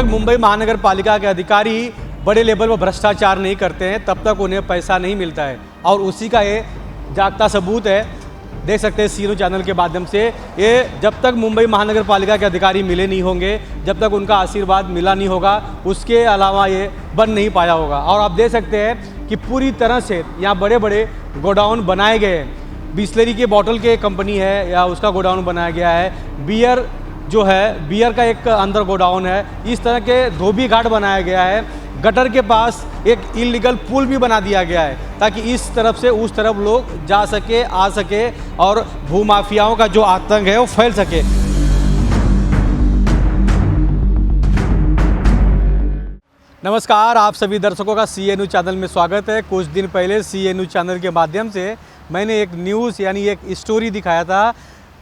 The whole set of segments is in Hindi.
मुंबई महानगर पालिका के अधिकारी बड़े लेवल पर भ्रष्टाचार नहीं करते हैं तब तक उन्हें पैसा नहीं मिलता है, और उसी का ये जागता सबूत है। देख सकते हैं सीएनयू चैनल के माध्यम से, ये जब तक मुंबई महानगर पालिका के अधिकारी मिले नहीं होंगे, जब तक उनका आशीर्वाद मिला नहीं होगा, उसके अलावा ये बन नहीं पाया होगा। और आप देख सकते हैं कि पूरी तरह से यहाँ बड़े बड़े गोडाउन बनाए गए हैं। बिस्लरी के बॉटल के कंपनी है या उसका गोडाउन बनाया गया है, बियर जो है बियर का एक अंदर गोडाउन है। इस तरह के धोबी घाट बनाया गया है। गटर के पास एक इलीगल पुल भी बना दिया गया है ताकि इस तरफ से उस तरफ लोग जा सके, आ सके और भूमाफियाओं का जो आतंक है वो फैल सके। नमस्कार, आप सभी दर्शकों का सीएनयू चैनल में स्वागत है। कुछ दिन पहले सीएनयू चैनल के माध्यम से मैंने एक न्यूज़ यानी एक स्टोरी दिखाया था।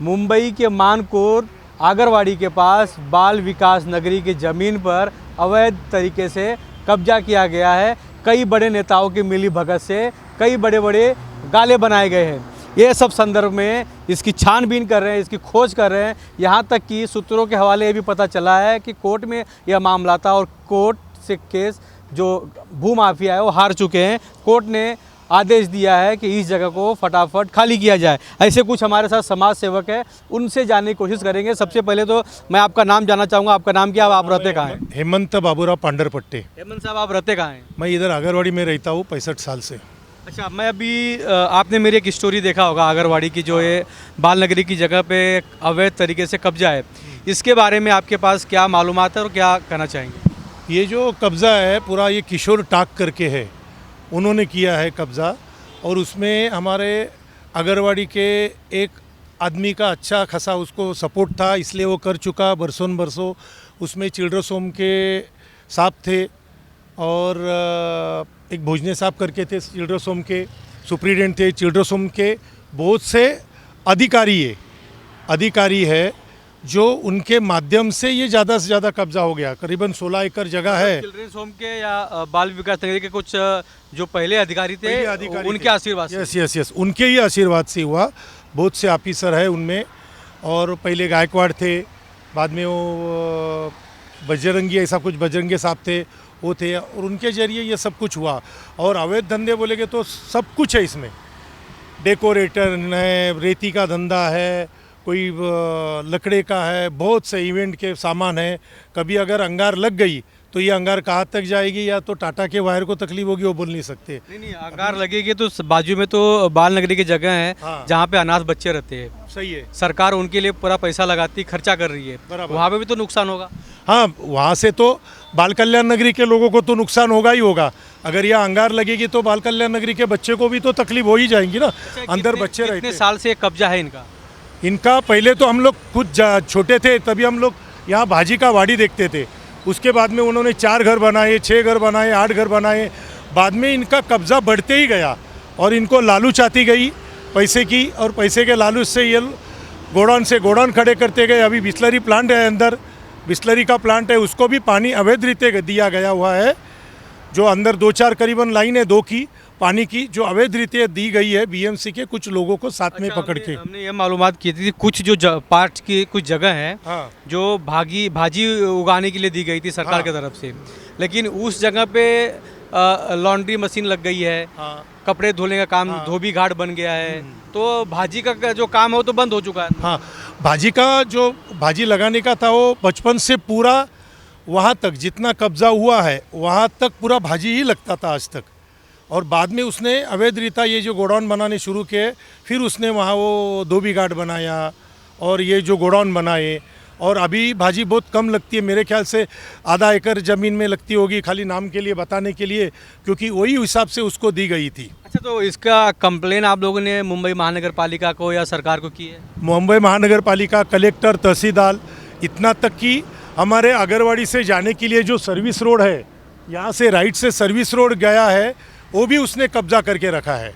मुंबई के मानकोट आगरवाड़ी के पास बाल विकास नगरी की ज़मीन पर अवैध तरीके से कब्जा किया गया है। कई बड़े नेताओं की मिली भगत से कई बड़े बड़े गाले बनाए गए हैं। ये सब संदर्भ में इसकी छानबीन कर रहे हैं, इसकी खोज कर रहे हैं। यहाँ तक कि सूत्रों के हवाले ये भी पता चला है कि कोर्ट में यह मामला था और कोर्ट से केस जो भूमाफिया है वो हार चुके हैं। कोर्ट ने आदेश दिया है कि इस जगह को फटाफट खाली किया जाए। ऐसे कुछ हमारे साथ समाज सेवक है, उनसे जानने की कोशिश करेंगे। सबसे पहले तो मैं आपका नाम जानना चाहूँगा। आपका नाम क्या, आप रहते कहाँ हैं? हेमंत बाबूराव पांडरपट्टे। हेमंत साहब, आप रहते कहाँ हैं? मैं इधर आगरवाड़ी में रहता हूँ 65 साल से। अच्छा, मैं अभी आपने मेरी एक स्टोरी देखा होगा आगरवाड़ी की, जो ये बाल नगरी की जगह पे अवैध तरीके से कब्जा है। इसके बारे में आपके पास क्या मालूमात है और क्या कहना चाहेंगे? ये जो कब्ज़ा है पूरा ये किशोर टाक करके है, उन्होंने किया है कब्ज़ा। और उसमें हमारे आगरवाड़ी के एक आदमी का अच्छा खासा उसको सपोर्ट था, इसलिए वो कर चुका बरसों। उसमें चिल्ड्रंस होम के साहब थे और एक भोजने साहब करके थे, चिल्ड्रंस होम के सुप्रीडेंट थे। चिल्ड्रंस होम के बहुत से अधिकारी है जो उनके माध्यम से ये ज़्यादा से ज़्यादा कब्जा हो गया। करीबन 16 एकड़ जगह है। चिल्ड्रंस होम के या बाल विकास नगरी के कुछ जो पहले अधिकारी थे उनके आशीर्वाद से। यस, उनके ही आशीर्वाद से हुआ। बहुत से ऑफिसर है उनमें, और पहले गायकवाड़ थे, बाद में वो बजरंगी, ऐसा कुछ बजरंगी साहब थे, वो थे, और उनके जरिए ये सब कुछ हुआ। और अवैध धंधे बोलेंगे तो सब कुछ है इसमें। डेकोरेटर है, रेती का धंधा है, कोई लकड़े का है, बहुत से इवेंट के सामान है। कभी अगर अंगार लग गई तो ये अंगार कहाँ तक जाएगी, या तो टाटा के वायर को तकलीफ होगी, वो बोल नहीं सकते। नहीं, अंगार लगेगी तो बाजू में तो बाल नगरी की जगह है। हाँ। जहाँ पे अनाथ बच्चे रहते हैं। सही है, सरकार सरकार उनके लिए पूरा पैसा लगाती, खर्चा कर रही है, वहाँ पे भी तो नुकसान होगा। हाँ, वहाँ से तो बाल कल्याण नगरी के लोगों को तो नुकसान होगा ही होगा। अगर यह अंगार लगेगी तो बाल कल्याण नगरी के बच्चे को भी तो तकलीफ हो ही जाएंगी ना। अंदर बच्चे रहते। कितने साल से कब्जा है इनका पहले तो हम लोग खुद छोटे थे तभी हम लोग यहाँ भाजी का वाड़ी देखते थे। उसके बाद में उन्होंने 4 घर बनाए, 6 घर बनाए, 8 घर बनाए। बाद में इनका कब्ज़ा बढ़ते ही गया और इनको लालूच आती गई पैसे की, और पैसे के लालूच से ये गोडाउन से गोडाउन खड़े करते गए। अभी बिस्लरी प्लांट है, अंदर बिस्लरी का प्लांट है, उसको भी पानी अवैध रीते दिया गया हुआ है। जो अंदर 2-4 करीबन लाइन है 2 की पानी की, जो अवैध रीते दी गई है बीएमसी के कुछ लोगों को साथ में पकड़ के। हमने ये मालूमात की थी कुछ जो पार्ट की कुछ जगह है। हाँ। जो भाजी उगाने के लिए दी गई थी सरकार। हाँ। की तरफ से, लेकिन उस जगह पे लॉन्ड्री मशीन लग गई है। हाँ। कपड़े धोने का काम। हाँ। धोबी घाट बन गया है। तो भाजी का जो काम है वो तो बंद हो चुका है। हाँ, भाजी का जो भाजी लगाने का था वो बचपन से पूरा वहाँ तक जितना कब्जा हुआ है वहाँ तक पूरा भाजी ही लगता था आज तक। और बाद में उसने अवैध रीता ये जो गोडाउन बनाने शुरू किए, फिर उसने वहाँ वो धोबी घाट बनाया और ये जो गोडाउन बनाए। और अभी भाजी बहुत कम लगती है, मेरे ख्याल से आधा एकड़ ज़मीन में लगती होगी, खाली नाम के लिए बताने के लिए, क्योंकि वही हिसाब से उसको दी गई थी। अच्छा, तो इसका कंप्लेन आप लोगों ने मुंबई महानगर पालिका को या सरकार को की है? मुंबई महानगर पालिका, कलेक्टर, तहसीलदार, इतना तक कि हमारे आगरवाड़ी से जाने के लिए जो सर्विस रोड है, यहाँ से राइट से सर्विस रोड गया है, वो भी उसने कब्जा करके रखा है।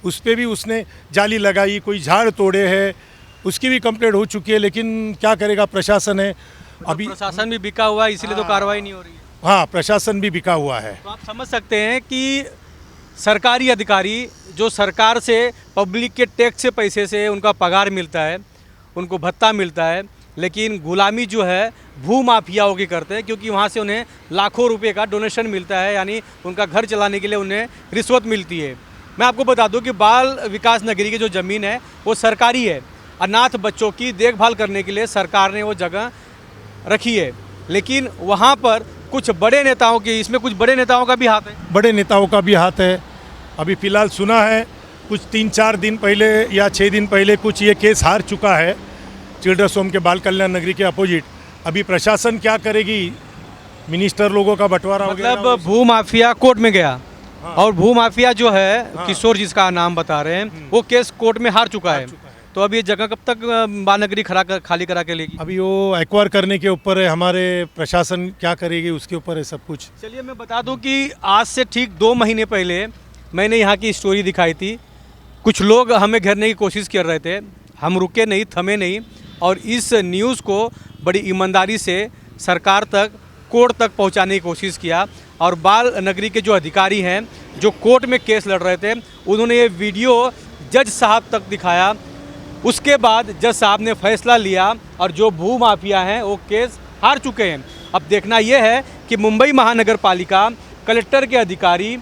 उस पर भी उसने जाली लगाई, कोई झाड़ तोड़े हैं, उसकी भी कंप्लेंट हो चुकी है। लेकिन क्या करेगा प्रशासन है, अभी प्रशासन भी बिका हुआ है, इसीलिए तो कार्रवाई नहीं हो रही है। हाँ, प्रशासन भी बिका हुआ है। तो आप समझ सकते हैं कि सरकारी अधिकारी जो सरकार से, पब्लिक के टैक्स से पैसे से उनका पगार मिलता है, उनको भत्ता मिलता है, लेकिन गुलामी जो है भू माफियाओं की करते हैं, क्योंकि वहाँ से उन्हें लाखों रुपए का डोनेशन मिलता है, यानी उनका घर चलाने के लिए उन्हें रिश्वत मिलती है। मैं आपको बता दूं कि बाल विकास नगरी की जो ज़मीन है वो सरकारी है। अनाथ बच्चों की देखभाल करने के लिए सरकार ने वो जगह रखी है, लेकिन वहाँ पर कुछ बड़े नेताओं की, इसमें कुछ बड़े नेताओं का भी हाथ है। बड़े नेताओं का भी हाथ है। अभी फ़िलहाल सुना है कुछ 3-4 दिन पहले या 6 दिन पहले कुछ ये केस हार चुका है चिल्ड्रंस होम के बाल कल्याण नगरी के अपोजिट। अभी प्रशासन क्या करेगी, मिनिस्टर लोगों का बंटवारा वगैरह मतलब भू माफिया कोर्ट में गया, हाँ। और भू माफिया जो है हाँ। किशोर जिसका नाम बता रहे हैं वो केस कोर्ट में हार चुका है। तो अब ये जगह कब तक बाल नगरी खाली करा के लेगी? अभी वो एक्वायर करने के ऊपर है, हमारे प्रशासन क्या करेगी उसके ऊपर है सब कुछ। चलिए मैं बता दूं कि आज से ठीक 2 महीने पहले मैंने यहाँ की स्टोरी दिखाई थी। कुछ लोग हमें घेरने की कोशिश कर रहे थे, हम रुके नहीं, थमे नहीं, और इस न्यूज़ को बड़ी ईमानदारी से सरकार तक, कोर्ट तक पहुँचाने की कोशिश किया। और बाल नगरी के जो अधिकारी हैं जो कोर्ट में केस लड़ रहे थे, उन्होंने ये वीडियो जज साहब तक दिखाया। उसके बाद जज साहब ने फैसला लिया और जो भू माफिया हैं वो केस हार चुके हैं। अब देखना यह है कि मुंबई महानगर पालिका, कलेक्टर के अधिकारी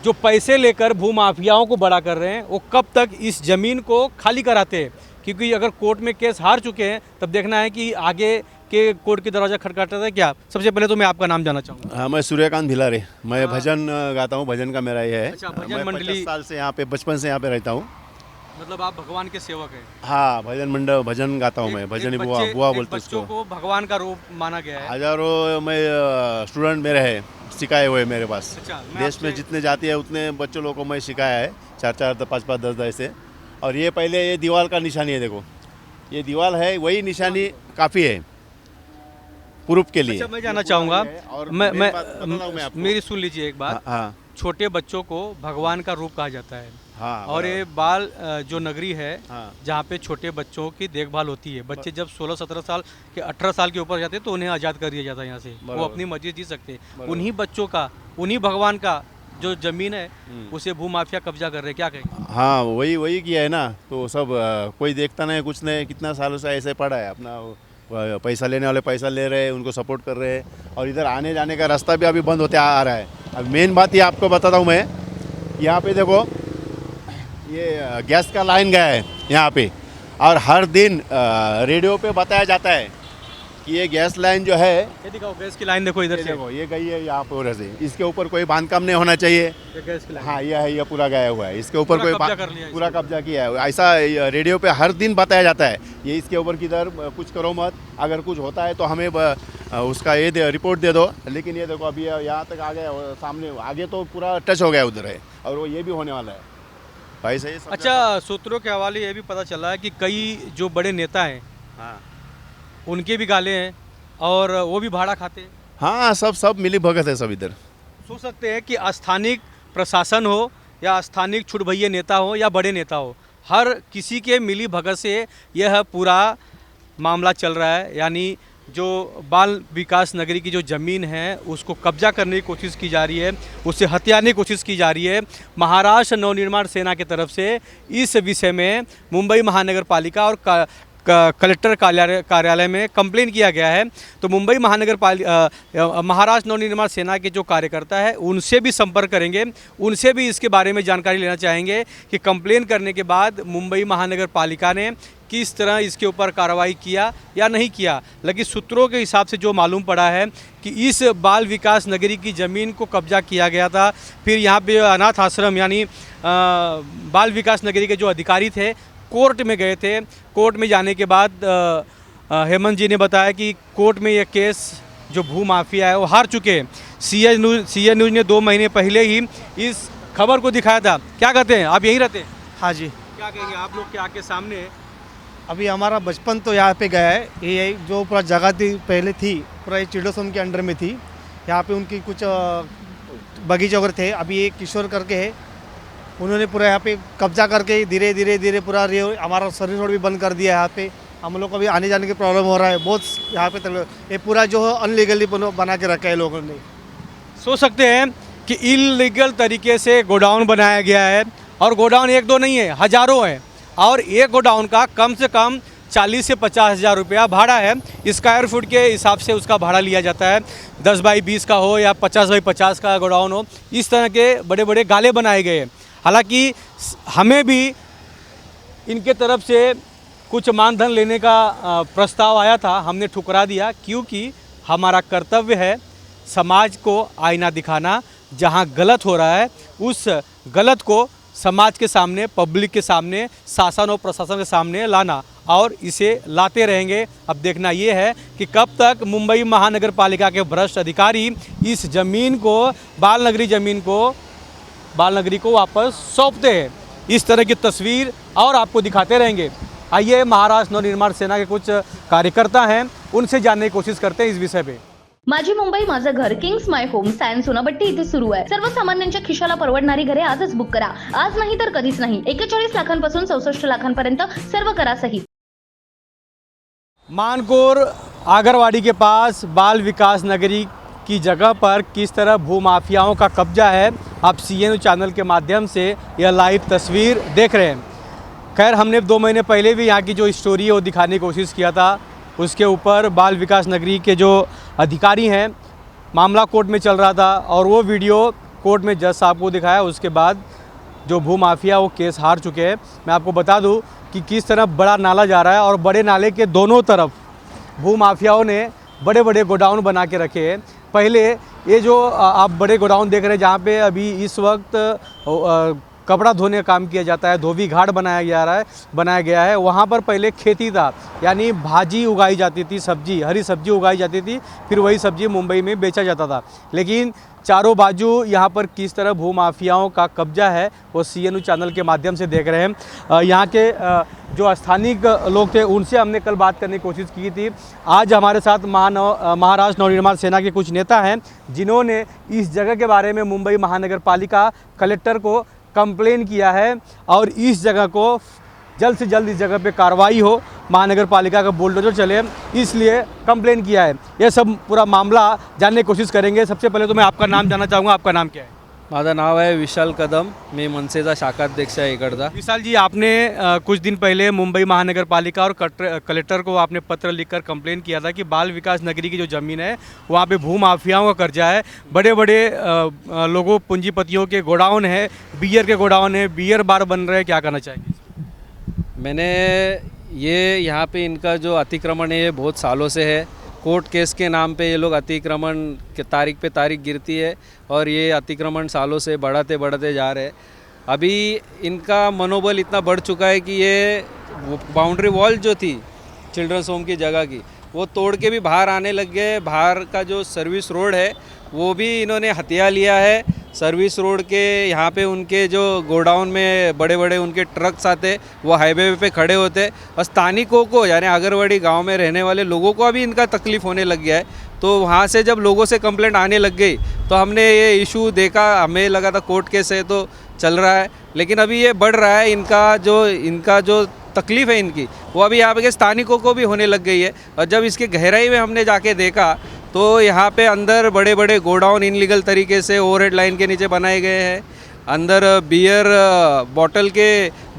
जो पैसे लेकर भू माफियाओं को बड़ा कर रहे हैं, वो कब तक इस ज़मीन को खाली कराते हैं। क्योंकि अगर कोर्ट में केस हार चुके हैं तब देखना है कि आगे के कोर्ट की दरवाज़ा खटखटाता है क्या। सबसे पहले तो मैं आपका नाम जानना चाहूँगा। हाँ, मैं सूर्यकांत भिलारे, मैं भजन गाता हूँ, भजन का मेरा ये है। अच्छा, भजन मैं मंडली। 50 साल से यहाँ पे, बचपन से यहाँ पे रहता हूँ। मतलब आप भगवान के सेवक हैं। हाँ, भजन मंडल, भजन गाता हूँ मैं, भजन बुआ बोलते हैं बच्चों उसको। को भगवान का रूप माना गया है। हजारों में स्टूडेंट मेरे हैं, सिखाए हुए मेरे पास। अच्छा, मैं देश में आपसे- जितने जाती है उतने बच्चों लोगों को मैं सिखाया है, 4-4, 5-5, 10 ऐसे। और ये पहले ये दीवार का निशानी है, देखो ये दीवार है, वही निशानी काफ़ी है प्रूफ के लिए। अच्छा, मैं जानना चाहूँगा, और मैं मेरी बात बता रहा हूँ मैं आपको। मेरी सुन लीजिए एक बात। हाँ छोटे बच्चों को भगवान का रूप कहा जाता है, हाँ, और ये बाल जो नगरी है हाँ। जहाँ पे छोटे बच्चों की देखभाल होती है। बच्चे जब 16-17 साल के 18 साल के ऊपर जाते हैं तो उन्हें आज़ाद कर दिया जाता है यहाँ से, वो बराबर। अपनी मर्जी जी सकते हैं। बराबर। उन्हीं बच्चों का, उन्हीं भगवान का जो ज़मीन है उसे भू माफिया कब्जा कर रहे हैं, क्या कहेंगे? हाँ, वही किया है ना। तो सब कोई देखता नहीं, कुछ नहीं, कितना सालों से ऐसे पड़ा है अपना। पैसा लेने वाले पैसा ले रहे हैं, उनको सपोर्ट कर रहे हैं, और इधर आने जाने का रास्ता भी अभी बंद होते आ रहा है। अब मेन बात ये आपको बताता हूँ मैं, यहाँ पे देखो ये गैस का लाइन गया है यहाँ पे, और हर दिन रेडियो पे बताया जाता है कि ये गैस लाइन जो है, ये दिखाओ गैस की लाइन, देखो इधर ये से, देखो ये गई है यहाँ पे से, इसके ऊपर कोई बांधकाम नहीं होना चाहिए। ये गैस की लाइन। हाँ, ये है, ये पूरा गया हुआ है, इसके ऊपर पूरा कोई कब्जा कर लिया है पूरा इसके कब्जा किया है। ऐसा रेडियो पे हर दिन बताया जाता है, ये इसके ऊपर किधर कुछ करो मत, अगर कुछ होता है तो हमें उसका ये रिपोर्ट दे दो। लेकिन ये देखो अभी यहाँ तक आ गया, और सामने आगे तो पूरा टच हो गया उधर है, और वो ये भी होने वाला है भाई। सही समझा? अच्छा, सूत्रों के हवाले ये भी पता चला है कि कई जो बड़े नेता हैं हाँ उनके भी गाले हैं और वो भी भाड़ा खाते हैं। हाँ, सब मिली भगत है सब इधर। सोच सकते हैं कि स्थानिक प्रशासन हो या स्थानिक छुटभैया नेता हो या बड़े नेता हो, हर किसी के मिली भगत से यह पूरा मामला चल रहा है। यानी जो बाल विकास नगरी की जो ज़मीन है उसको कब्जा करने की कोशिश की जा रही है, उसे हथियाने की कोशिश की जा रही है। महाराष्ट्र नवनिर्माण सेना की तरफ से इस विषय में मुंबई महानगर पालिका और कलेक्टर कार्यालय में कंप्लेन किया गया है। तो मुंबई महाराष्ट्र नवनिर्माण सेना के जो कार्यकर्ता है उनसे भी संपर्क करेंगे, उनसे भी इसके बारे में जानकारी लेना चाहेंगे कि कंप्लेन करने के बाद मुंबई महानगर पालिका ने किस तरह इसके ऊपर कार्रवाई किया या नहीं किया। लेकिन सूत्रों के हिसाब से जो मालूम पड़ा है कि इस बाल विकास नगरी की ज़मीन को कब्जा किया गया था। फिर यहाँ पे अनाथ आश्रम यानी बाल विकास नगरी के जो अधिकारी थे कोर्ट में गए थे। कोर्ट में जाने के बाद हेमंत जी ने बताया कि कोर्ट में ये केस जो भू माफिया है वो हार चुके हैं। सीए न्यूज़ ने 2 महीने पहले ही इस खबर को दिखाया था। क्या कहते हैं, आप यहीं रहते हैं? हाँ जी, क्या कहेंगे आप लोग के आके सामने? अभी हमारा बचपन तो यहाँ पे गया है। ये जो पूरा जगह थी पहले थी, पूरा ये चिल्ड्रंस होम के अंडर में थी। यहाँ पे उनकी कुछ बगीचे वगैरह थे। अभी एक किशोर करके है, उन्होंने पूरा यहाँ पे कब्जा करके धीरे धीरे पूरा हमारा सर्विस रोड भी बंद कर दिया है। यहाँ पे हम लोग को भी आने जाने की प्रॉब्लम हो रहा है बहुत। यहाँ पे ये पूरा जो है अनलीगली बना के रखा है लोगों ने। सोच सकते हैं कि इलीगल तरीके से गोडाउन बनाया गया है, और गोडाउन 1-2 नहीं है, हज़ारों है। और एक गोडाउन का कम से कम 40 से 50 हज़ार रुपया भाड़ा है। स्क्वायर फुट के हिसाब से उसका भाड़ा लिया जाता है। 10 बाई 20 का हो या 50 बाई 50 का गोडाउन हो, इस तरह के बड़े बड़े गाले बनाए गए हैं। हालांकि हमें भी इनके तरफ से कुछ मानधन लेने का प्रस्ताव आया था, हमने ठुकरा दिया, क्योंकि हमारा कर्तव्य है समाज को आईना दिखाना। जहां गलत हो रहा है उस गलत को समाज के सामने, पब्लिक के सामने, शासन और प्रशासन के सामने लाना, और इसे लाते रहेंगे। अब देखना ये है कि कब तक मुंबई महानगर पालिका के भ्रष्ट अधिकारी इस ज़मीन को, बाल नगरी को वापस सौंपते हैं। इस तरह की तस्वीर और आपको दिखाते रहेंगे। आइए, महाराष्ट्र नवनिर्माण सेना के कुछ कार्यकर्ता हैं, उनसे जानने की कोशिश करते हैं इस विषय पे। माझी मुंबई माझं घर, Kings my home, science Sonapatti इथे सुरू आहे। सर्वसामान्यांच्या खिशाला परवडणारी घरे आजच बुक करा। आज नाही तर कधीच नाही। 41 लाखांपासून 64 लाखांपर्यंत सर्व करासहित। मानकोर आगरवाड़ी के पास बाल विकास नगरी की जगह पर किस तरह भूमाफियाओं का कब्जा है, आप CNU चैनल के माध्यम से यह लाइव तस्वीर देख रहे हैं। खैर, हमने 2 महीने पहले भी यहाँ की जो स्टोरी है वो दिखाने की कोशिश किया था। उसके ऊपर बाल विकास नगरी के जो अधिकारी हैं, मामला कोर्ट में चल रहा था और वो वीडियो कोर्ट में जज साहब को दिखाया। उसके बाद जो भूमाफिया वो केस हार चुके हैं। मैं आपको बता दूं कि किस तरह बड़ा नाला जा रहा है और बड़े नाले के दोनों तरफ भूमाफियाओं ने बड़े बड़े गोडाउन बना के रखे हैं। पहले ये जो आप बड़े गोडाउन देख रहे हैं, जहाँ पे अभी इस वक्त कपड़ा धोने का काम किया जाता है, धोबी घाट बनाया गया है, वहाँ पर पहले खेती था, यानी भाजी उगाई जाती थी, सब्जी, हरी सब्जी उगाई जाती थी, फिर वही सब्जी मुंबई में बेचा जाता था। लेकिन चारों बाजू यहाँ पर किस तरह भूमाफियाओं का कब्जा है वो CNU चैनल के माध्यम से देख रहे हैं। यहाँ के जो स्थानीय लोग थे उनसे हमने कल बात करने की कोशिश की थी। आज हमारे साथ महाराष्ट्र नवनिर्माण सेना के कुछ नेता हैं, जिन्होंने इस जगह के बारे में मुंबई महानगर पालिका कलेक्टर को कंप्लेन किया है और इस जगह को जल्द से जल्द इस जगह पे कार्रवाई हो, महानगर पालिका का बुलडोजर चले, इसलिए कंप्लेन किया है। ये सब पूरा मामला जानने की कोशिश करेंगे। सबसे पहले तो मैं आपका नाम जानना चाहूँगा, आपका नाम क्या है? माझं नाव आहे विशाल कदम, मी मनसेचा शाखाध्यक्ष आहे इकडचा। विशाल जी, आपने कुछ दिन पहले मुंबई महानगर पालिका और कलेक्टर को आपने पत्र लिखकर कंप्लेन किया था कि बाल विकास नगरी की जो ज़मीन है वहाँ पे भूमाफियाओं का कब्जा है, बड़े बड़े लोगों पूंजीपतियों के गोडाउन है, बियर के गोडाउन है, बियर बार बन रहे हैं, क्या करना चाहेंगे? मैंने ये यहाँ पे इनका जो अतिक्रमण है ये बहुत सालों से है। कोर्ट केस के नाम पे ये लोग अतिक्रमण के तारीख पे तारीख गिरती है और ये अतिक्रमण सालों से बढ़ाते बढ़ाते जा रहे हैं। अभी इनका मनोबल इतना बढ़ चुका है कि ये बाउंड्री वॉल जो थी चिल्ड्रंस होम की जगह की, वो तोड़ के भी बाहर आने लग गए। बाहर का जो सर्विस रोड है वो भी इन्होंने हथिया लिया है। सर्विस रोड के यहाँ पे उनके जो गोडाउन में बड़े बड़े उनके ट्रक्स आते, वो हाईवे पे खड़े होते और स्थानिकों को, यानी आगरवाड़ी गांव में रहने वाले लोगों को अभी इनका तकलीफ़ होने लग गया है। तो वहाँ से जब लोगों से कंप्लेंट आने लग गई तो हमने ये इशू देखा, हमें लगा था कोर्ट केस है तो चल रहा है, लेकिन अभी ये बढ़ रहा है। इनका जो तकलीफ़ है इनकी, वो अभी यहाँ के स्थानिकों को भी होने लग गई है। और जब इसके गहराई में हमने जाके देखा तो यहाँ पे अंदर बड़े बड़े गोडाउन इनलीगल तरीके से ओवरहेड लाइन के नीचे बनाए गए हैं। अंदर बियर बॉटल के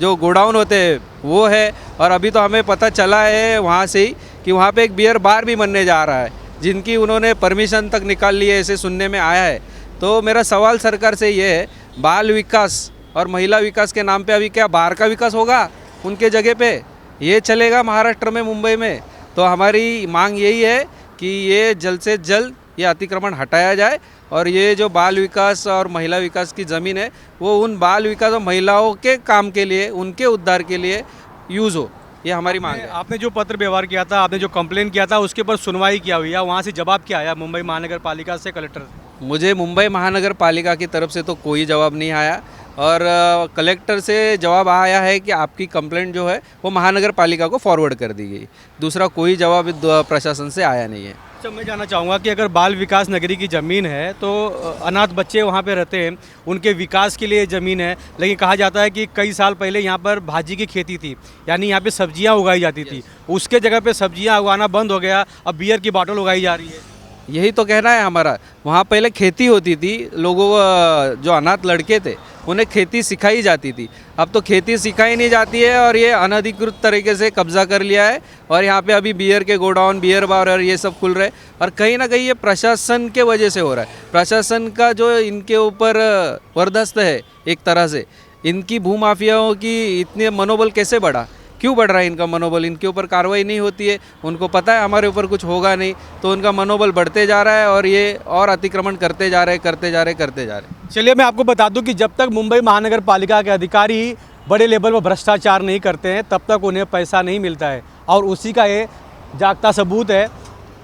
जो गोडाउन होते हैं वो है। और अभी तो हमें पता चला है वहाँ से ही कि वहाँ पे एक बियर बार भी बनने जा रहा है, जिनकी उन्होंने परमिशन तक निकाल ली है, ऐसे सुनने में आया है। तो मेरा सवाल सरकार से ये है, बाल विकास और महिला विकास के नाम पे अभी क्या बार का विकास होगा उनके जगह पे? ये चलेगा महाराष्ट्र में, मुंबई में? तो हमारी मांग यही है कि ये जल्द से जल्द ये अतिक्रमण हटाया जाए और ये जो बाल विकास और महिला विकास की ज़मीन है वो उन बाल विकास और महिलाओं के काम के लिए, उनके उद्धार के लिए यूज़ हो, ये हमारी मांग है। आपने जो पत्र व्यवहार किया था, आपने जो कंप्लेन किया था, उसके ऊपर सुनवाई क्या हुई है? वहाँ से जवाब क्या आया मुंबई महानगर पालिका से, कलेक्टर से? मुझे मुंबई महानगर पालिका की तरफ से तो कोई जवाब नहीं आया और कलेक्टर से जवाब आया है कि आपकी कंप्लेंट जो है वो महानगर पालिका को फॉरवर्ड कर दी गई। दूसरा कोई जवाब प्रशासन से आया नहीं है। अच्छा, मैं जानना चाहूँगा कि अगर बाल विकास नगरी की ज़मीन है तो अनाथ बच्चे वहाँ पे रहते हैं, उनके विकास के लिए ज़मीन है, लेकिन कहा जाता है कि कई साल पहले यहाँ पर भाजी की खेती थी, यानी यहाँ पे सब्जियाँ उगाई जाती थी, उसके जगह पे सब्जियाँ उगाना बंद हो गया, अब बियर की बॉटल उगाई जा रही है। यही तो कहना है हमारा। वहाँ पहले खेती होती थी, लोगों जो अनाथ लड़के थे उन्हें खेती सिखाई जाती थी। अब तो खेती सिखाई नहीं जाती है और ये अनधिकृत तरीके से कब्जा कर लिया है और यहाँ पे अभी बियर के गोडाउन, बियर बार और ये सब खुल रहे हैं और कहीं ना कहीं ये प्रशासन के वजह से हो रहा है। प्रशासन का जो इनके ऊपर वरदस्त है एक तरह से, इनकी भूमाफियाओं की इतने मनोबल कैसे बढ़ा, क्यों बढ़ रहा है इनका मनोबल? इनके ऊपर कार्रवाई नहीं होती है, उनको पता है हमारे ऊपर कुछ होगा नहीं, तो उनका मनोबल बढ़ते जा रहा है और ये और अतिक्रमण करते जा रहे हैं। चलिए मैं आपको बता दूं कि जब तक मुंबई महानगर पालिका के अधिकारी बड़े लेवल पर भ्रष्टाचार नहीं करते हैं तब तक उन्हें पैसा नहीं मिलता है और उसी का ये जागता सबूत है।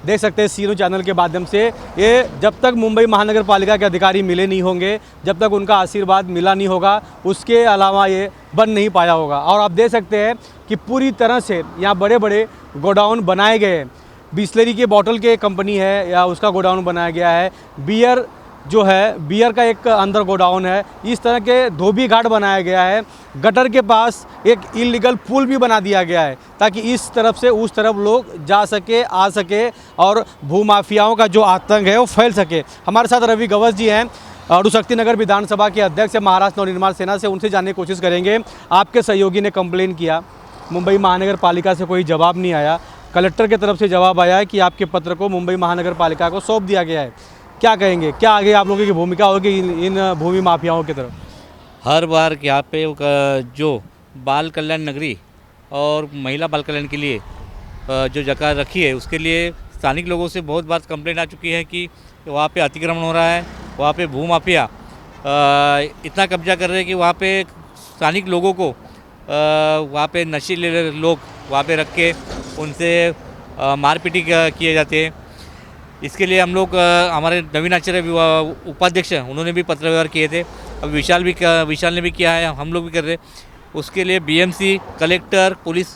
देख सकते हैं सीनो चैनल के माध्यम से, ये जब तक मुंबई महानगर पालिका के अधिकारी मिले नहीं होंगे, जब तक उनका आशीर्वाद मिला नहीं होगा, उसके अलावा ये बन नहीं पाया होगा। और आप देख सकते हैं कि पूरी तरह से यहाँ बड़े बड़े गोडाउन बनाए गए हैं। बिस्लरी के बॉटल के कंपनी है या उसका गोडाउन बनाया गया है, बियर जो है बियर का एक अंदर गोडाउन है, इस तरह के धोबी घाट बनाया गया है। गटर के पास एक इलीगल पुल भी बना दिया गया है ताकि इस तरफ से उस तरफ लोग जा सके, आ सके और भूमाफियाओं का जो आतंक है वो फैल सके। हमारे साथ रवि गवस जी हैं, अड़ुशक्ति नगर विधानसभा के अध्यक्ष है महाराष्ट्र नवनिर्माण सेना से, उनसे जानने की कोशिश करेंगे। आपके सहयोगी ने कंप्लेन किया, मुंबई महानगर पालिका से कोई जवाब नहीं आया, कलेक्टर की तरफ से जवाब आया है कि आपके पत्र को मुंबई महानगर पालिका को सौंप दिया गया है। क्या कहेंगे, क्या आगे आप लोगों की भूमिका होगी इन भूमि माफियाओं की तरफ? हर बार यहाँ पे जो बाल कल्याण नगरी और महिला बाल कल्याण के लिए जो जगह रखी है उसके लिए स्थानिक लोगों से बहुत बार कंप्लेंट आ चुकी है कि वहाँ पे अतिक्रमण हो रहा है, वहाँ पे भूमाफिया इतना कब्जा कर रहे हैं कि वहाँ पे स्थानिक लोगों को वहाँ पे नशीले लोग वहाँ पे रख के उनसे मारपीटी किए जाते हैं। इसके लिए हम लोग हमारे नवीन आचार्य उपाध्यक्ष हैं, उन्होंने भी पत्र व्यवहार किए थे, अब विशाल ने भी किया है, हम लोग भी कर रहे हैं। उसके लिए बीएमसी, कलेक्टर, पुलिस,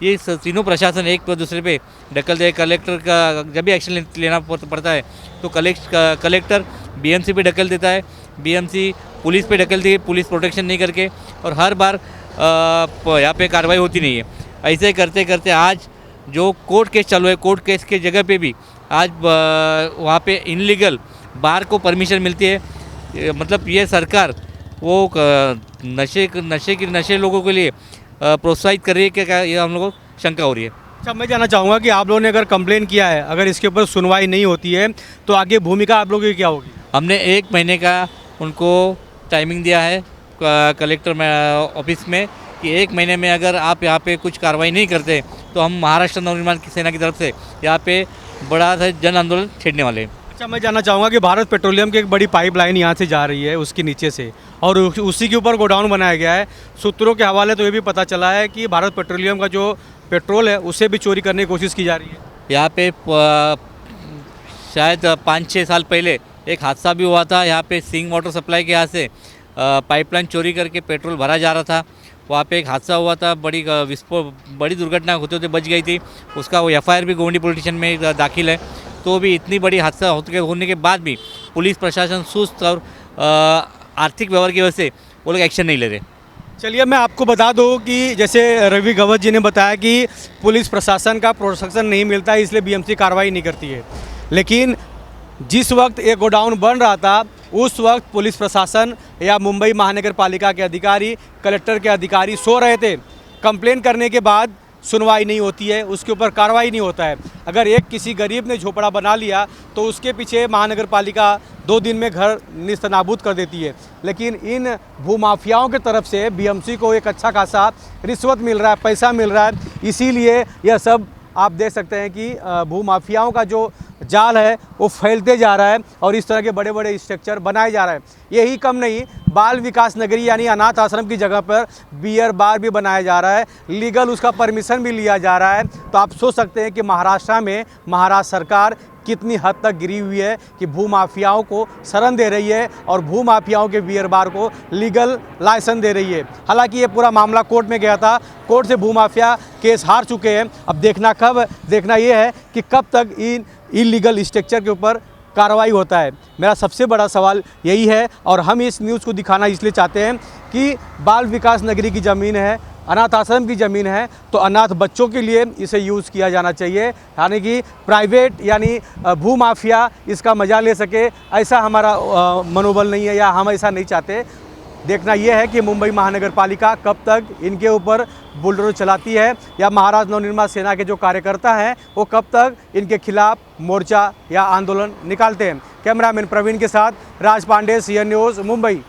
ये तीनों प्रशासन एक दूसरे पे ढकलते हैं। कलेक्टर का जब भी एक्शन लेना पड़ता है तो कलेक्टर बीएमसी पे ढकल देता है, बीएमसी पुलिस पे ढकलती है, पुलिस प्रोटेक्शन नहीं करके, और हर बार यहाँ पे कार्रवाई होती नहीं है। ऐसे करते करते आज जो कोर्ट केस चालू है, कोर्ट केस के जगह पे भी आज वहाँ पे इनलीगल बार को परमिशन मिलती है। मतलब ये सरकार वो नशे लोगों के लिए प्रोत्साहित कर रही है कि क्या, ये हम लोगों को शंका हो रही है। अच्छा, मैं जानना चाहूँगा कि आप लोगों ने अगर कंप्लेन किया है, अगर इसके ऊपर सुनवाई नहीं होती है तो आगे भूमिका आप लोगों की क्या होगी? हमने 1 महीने का उनको टाइमिंग दिया है कलेक्टर ऑफिस में कि 1 महीने में अगर आप यहाँ पे कुछ कार्रवाई नहीं करते तो हम महाराष्ट्र नवनिर्माण सेना की तरफ से यहाँ पे बड़ा सा जन आंदोलन छेड़ने वाले हैं। अच्छा, मैं जानना चाहूँगा कि भारत पेट्रोलियम की एक बड़ी पाइपलाइन यहाँ से जा रही है, उसके नीचे से, और उसी के ऊपर गोडाउन बनाया गया है। सूत्रों के हवाले तो ये भी पता चला है कि भारत पेट्रोलियम का जो पेट्रोल है उसे भी चोरी करने की कोशिश की जा रही है। यहाँ पे शायद 5-6 साल पहले एक हादसा भी हुआ था। यहाँ पे सिंह वाटर सप्लाई के यहाँ से पाइपलाइन चोरी करके पेट्रोल भरा जा रहा था, वहाँ पे एक हादसा हुआ था, बड़ी दुर्घटना होते होते बच गई थी। उसका वो एफआईआर भी गोवंडी पुलिस स्टेशन में दाखिल है। तो भी इतनी बड़ी हादसा होने के बाद भी पुलिस प्रशासन सुस्त और आर्थिक व्यवहार की वजह से वो लोग एक्शन नहीं ले रहे। चलिए, मैं आपको बता दूं कि जैसे रवि गवस जी ने बताया कि पुलिस प्रशासन का प्रोटेक्शन नहीं मिलता है, इसलिए बीएमसी कार्रवाई नहीं करती है। लेकिन जिस वक्त एक गोडाउन बन रहा था उस वक्त पुलिस प्रशासन या मुंबई महानगर पालिका के अधिकारी, कलेक्टर के अधिकारी सो रहे थे। कंप्लेन करने के बाद सुनवाई नहीं होती है, उसके ऊपर कार्रवाई नहीं होता है। अगर एक किसी गरीब ने झोपड़ा बना लिया तो उसके पीछे महानगर पालिका 2 दिन में घर निस्तनाबूद कर देती है। लेकिन इन भूमाफियाओं की तरफ से बीएमसी को एक अच्छा खासा रिश्वत मिल रहा है, पैसा मिल रहा है, इसीलिए यह सब आप देख सकते हैं कि भूमाफियाओं का जो जाल है वो फैलते जा रहा है और इस तरह के बड़े बड़े स्ट्रक्चर बनाए जा रहे हैं। यही कम नहीं, बाल विकास नगरी यानी अनाथ आश्रम की जगह पर बियर बार भी बनाया जा रहा है, लीगल उसका परमिशन भी लिया जा रहा है। तो आप सोच सकते हैं कि महाराष्ट्र में महाराष्ट्र सरकार कितनी हद तक गिरी हुई है कि भूमाफियाओं को शरण दे रही है और भूमाफियाओं के बियर बार को लीगल लाइसेंस दे रही है। हालांकि ये पूरा मामला कोर्ट में गया था, कोर्ट से भूमाफिया केस हार चुके हैं। अब देखना ये है कि कब तक इन इलीगल स्ट्रक्चर के ऊपर कार्रवाई होता है। मेरा सबसे बड़ा सवाल यही है और हम इस न्यूज़ को दिखाना इसलिए चाहते हैं कि बाल विकास नगरी की ज़मीन है, अनाथ आश्रम की ज़मीन है, तो अनाथ बच्चों के लिए इसे यूज़ किया जाना चाहिए, यानी कि प्राइवेट यानी भूमाफिया इसका मजा ले सके, ऐसा हमारा मनोबल नहीं है या हम ऐसा नहीं चाहते। देखना यह है कि मुंबई महानगर पालिका कब तक इनके ऊपर बुलडोजर चलाती है या महाराष्ट्र नवनिर्माण सेना के जो कार्यकर्ता हैं वो कब तक इनके खिलाफ मोर्चा या आंदोलन निकालते हैं। कैमरामैन प्रवीण के साथ राज पांडे, CN न्यूज़, मुंबई।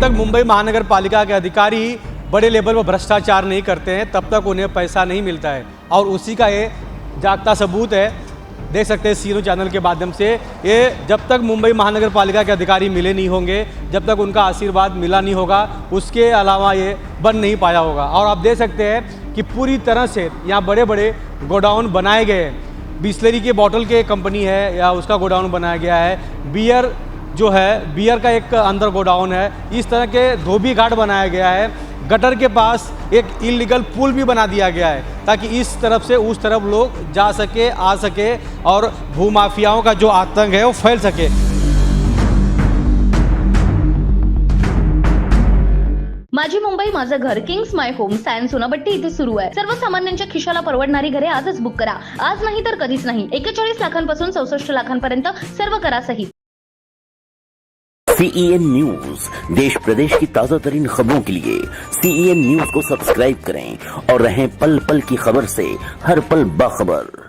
तक मुंबई महानगर पालिका के अधिकारी बड़े लेवल पर भ्रष्टाचार नहीं करते हैं तब तक उन्हें पैसा नहीं मिलता है, और उसी का ये जागता सबूत है। देख सकते हैं CN चैनल के माध्यम से, ये जब तक मुंबई महानगर पालिका के अधिकारी मिले नहीं होंगे, जब तक उनका आशीर्वाद मिला नहीं होगा, उसके अलावा ये बन नहीं पाया होगा। और आप देख सकते हैं कि पूरी तरह से यहाँ बड़े बड़े गोडाउन बनाए गए हैं। बिस्लरी के बॉटल के कंपनी है या उसका गोडाउन बनाया गया है, बियर जो है बियर का एक अंदर गोडाउन है, इस तरह के धोबी घाट बनाया गया है। गटर के पास एक इलीगल पुल भी बना दिया गया है ताकि इस तरफ से उस तरफ लोग जा सके, आ सके और भूमाफियाओं का जो आतंक है वो फैल सके। माझी मुंबई माझं घर, किंग्स माय होम, सायन्स सोनाबट्टी इथे सुरू आहे। सर्वसामान्यांच्या खिशाला परवडणारी घरे आजच बुक करा। आज नाही तर कधीच नाही। 41 लाखांपासून 64 लाखांपर्यंत सर्व करा सहित। CEN न्यूज, देश प्रदेश की ताजा तरीन खबरों के लिए CEN न्यूज को सब्सक्राइब करें और रहें पल पल की खबर से हर पल बाखबर।